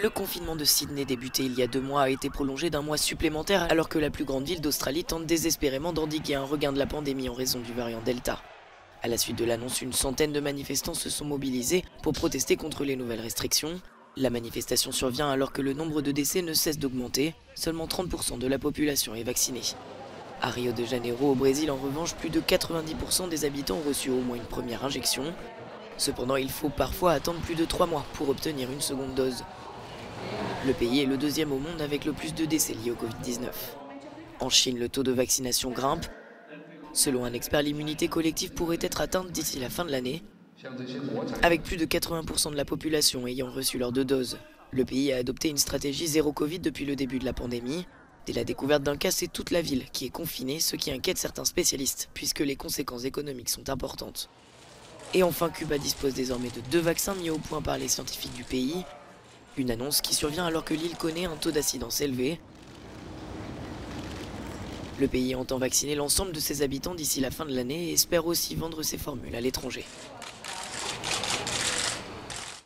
Le confinement de Sydney débuté il y a 2 mois a été prolongé d'un mois supplémentaire alors que la plus grande ville d'Australie tente désespérément d'endiguer un regain de la pandémie en raison du variant Delta. À la suite de l'annonce, une centaine de manifestants se sont mobilisés pour protester contre les nouvelles restrictions. La manifestation survient alors que le nombre de décès ne cesse d'augmenter, seulement 30% de la population est vaccinée. À Rio de Janeiro, au Brésil, en revanche, plus de 90% des habitants ont reçu au moins une première injection. Cependant, il faut parfois attendre plus de 3 mois pour obtenir une seconde dose. Le pays est le deuxième au monde avec le plus de décès liés au Covid-19. En Chine, le taux de vaccination grimpe. Selon un expert, l'immunité collective pourrait être atteinte d'ici la fin de l'année, avec plus de 80% de la population ayant reçu leurs 2 doses. Le pays a adopté une stratégie zéro Covid depuis le début de la pandémie. Dès la découverte d'un cas, c'est toute la ville qui est confinée, ce qui inquiète certains spécialistes, puisque les conséquences économiques sont importantes. Et enfin, Cuba dispose désormais de 2 vaccins mis au point par les scientifiques du pays. Une annonce qui survient alors que l'île connaît un taux d'incidence élevé. Le pays entend vacciner l'ensemble de ses habitants d'ici la fin de l'année et espère aussi vendre ses formules à l'étranger.